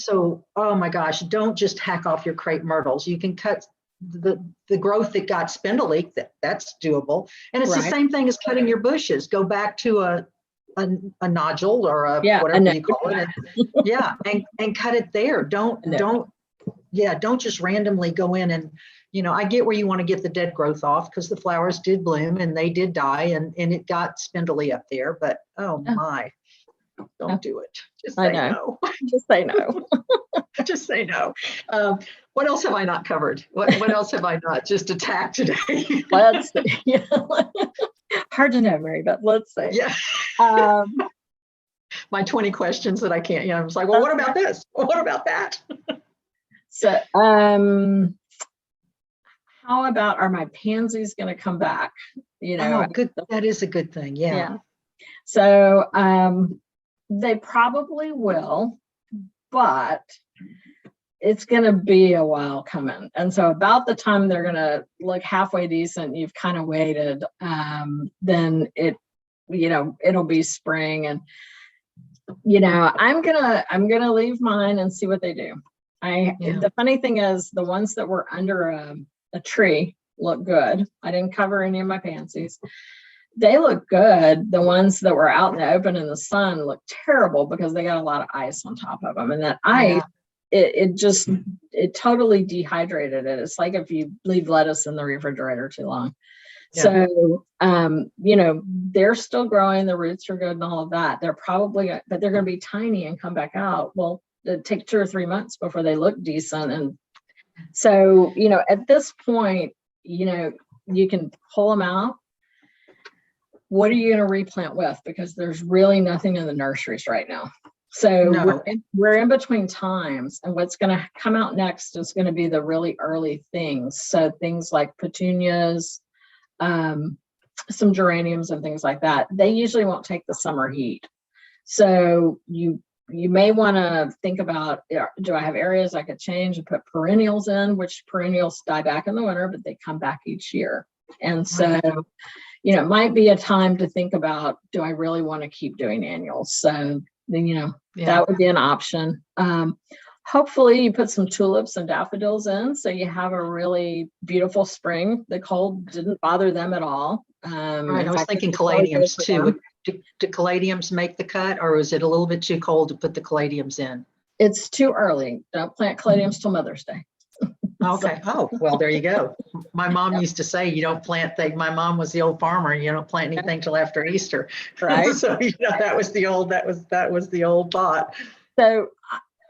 Yeah.
oh my gosh, don't just hack off your crepe myrtles. You can cut the growth that got spindly. That's doable. And it's the
Right.
same thing as cutting your bushes. Go back to a nodule or a
Yeah,
whatever you call it. Yeah, and cut it there. Don't just randomly go in and, I get where you want to get the dead growth off because the flowers did bloom and they did die and it got spindly up there, but oh my, don't do it. Just say no.
Just say no.
Just say no. What else have I not covered? What else have I not just attacked today?
Let's see. Yeah. Hard to know, Mary, but let's see.
Yeah. My 20 questions that I can't, I was like, well, what about this? Well, what about that?
So, how about, are my pansies going to come back?
Good. That is a good thing. Yeah.
So, they probably will, but it's going to be a while coming. And so about the time they're going to look halfway decent, you've kind of waited, then it'll be spring. And, I'm going to leave mine and see what they do. The funny thing is the ones that were under a tree look good. I didn't cover any of my pansies. They look good. The ones that were out in the open in the sun look terrible because they got a lot of ice on top of them. And that ice, it totally dehydrated it. It's like if you leave lettuce in the refrigerator too long. Yeah. So, they're still growing. The roots are good and all of that. They're probably, but they're going to be tiny and come back out. Well, it takes 2 or 3 months before they look decent. And so, at this point, you can pull them out. What are you going to replant with? Because there's really nothing in the nurseries right now. So we're in between times, and what's going to come out next is going to be the really early things. So things like petunias, some geraniums and things like that. They usually won't take the summer heat. So you may want to think about, do I have areas I could change and put perennials in, which perennials die back in the winter, but they come back each year. And so, it might be a time to think about, do I really want to keep doing annuals? So, that would be an option. Hopefully you put some tulips and daffodils in, so you have a really beautiful spring. The cold didn't bother them at all.
Right, I was thinking caladiums too. Do caladiums make the cut, or is it a little bit too cold to put the caladiums in?
It's too early. Don't plant caladiums till Mother's Day.
Okay. Oh, well, there you go. My mom used to say, you don't plant things. My mom was the old farmer. You don't plant anything till after Easter.
Right.
So, that was the old thought.
So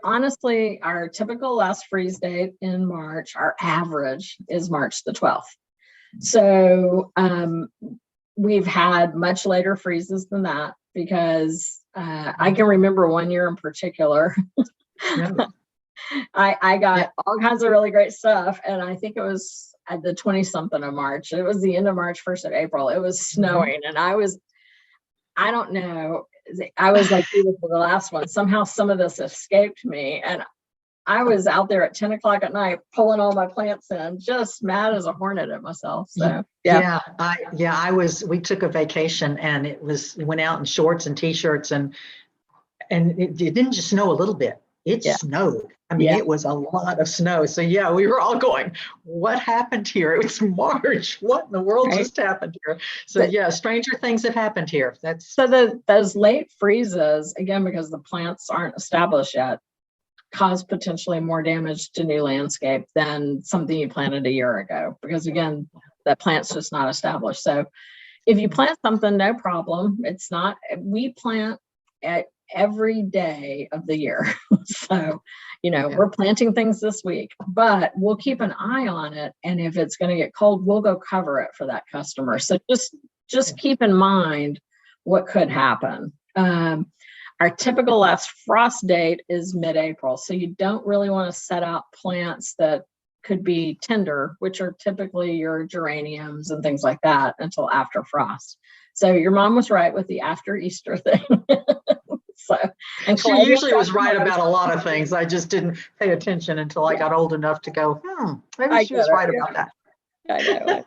honestly, our typical last freeze date in March, our average is March the 12th. So, we've had much later freezes than that because, I can remember one year in particular. I got all kinds of really great stuff. And I think it was at the 20-something of March. It was the end of March, 1st of April. It was snowing. And I don't know. I was like, for the last one, somehow some of this escaped me. And I was out there at 10 o'clock at night, pulling all my plants in, just mad as a hornet at myself. So, we took a vacation and we went out in shorts and t-shirts and it didn't just snow a little bit. It snowed. I mean, it was a lot of snow. So we were all going, what happened here? It was March. What in the world just happened here? So stranger things have happened here. Those late freezes, again, because the plants aren't established yet, cause potentially more damage to new landscape than something you planted a year ago. Because again, that plant's just not established. So if you plant something, no problem. We plant at every day of the year. So, we're planting things this week, but we'll keep an eye on it. And if it's going to get cold, we'll go cover it for that customer. So just keep in mind what could happen. Our typical last frost date is mid-April. So you don't really want to set out plants that could be tender, which are typically your geraniums and things like that, until after frost. So your mom was right with the after Easter thing. So, and
She
Claudia's
usually
got
was right
most.
about a lot of things. I just didn't pay attention until I got old enough to go, maybe
I
she
get
was
it.
right
Yeah,
about that.
I know.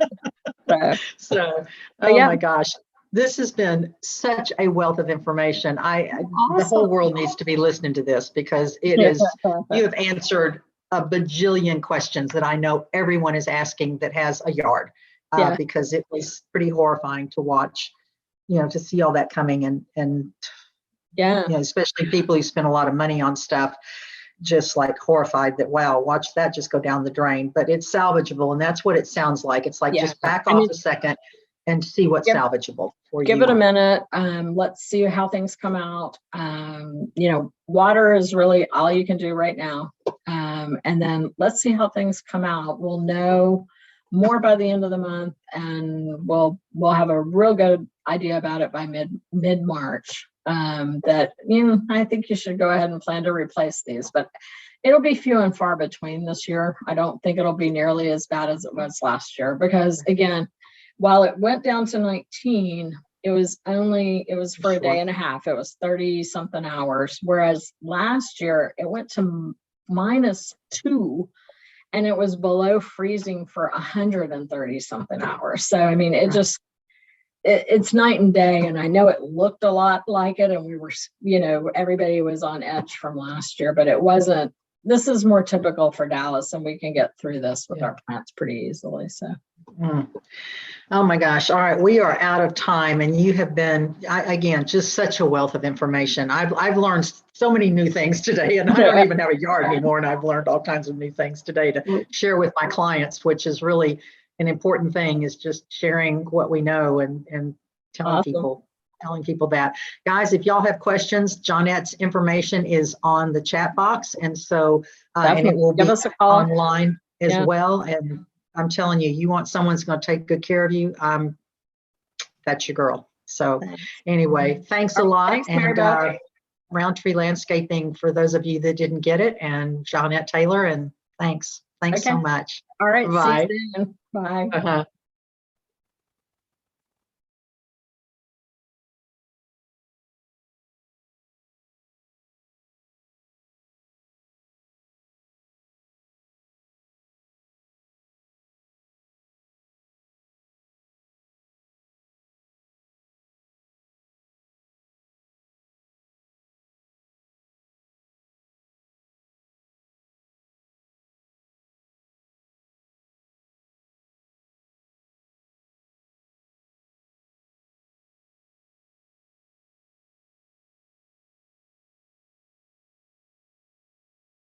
So,
So,
but
oh
yeah,
my gosh, this has been such a wealth of information. The whole
awesome.
world needs to be listening to this because it
Yeah.
is, you have answered a bajillion questions that I know everyone is asking that has a yard,
Yeah.
because it was pretty horrifying to watch, to see all that coming and,
Yeah.
especially people who spend a lot of money on stuff, just like horrified that, wow, watch that just go down the drain. But it's salvageable, and that's what it sounds like. It's like,
Yeah.
just back
I
off
mean,
a second and see what's
give,
salvageable for
give
you.
it a minute. Let's see how things come out. Water is really all you can do right now. And then let's see how things come out. We'll know more by the end of the month, and we'll have a real good idea about it by mid-March. That I think you should go ahead and plan to replace these, but it'll be few and far between this year. I don't think it'll be nearly as bad as it was last year, because again, while it went down to 19, it was for a day and a half. It was 30 something hours. Whereas last year it went to -2, and it was below freezing for 130 something hours. So, I mean, it's night and day. And I know it looked a lot like it, and we were, everybody was on edge from last year, but it wasn't. This is more typical for Dallas, and we can get through this with our plants pretty easily. So.
Oh my gosh. All right. We are out of time, and you have been, again, just such a wealth of information. I've learned so many new things today, and I don't even have a yard anymore. And I've learned all kinds of new things today to share with my clients, which is really an important thing, is just sharing what we know and telling
Awesome.
people that. Guys, if y'all have questions, Johnette's information is on the chat box. And so, and it will
Give
be
us a call
online as well. And I'm telling you, you want someone's going to take good care of you. That's your girl. So anyway, thanks a lot.
Thanks, Mary
And
Beth.
Roundtree Landscaping, for those of you that didn't get it, and Johnette Taylor, and thanks so much.
All right.
Bye.
See you soon. Bye.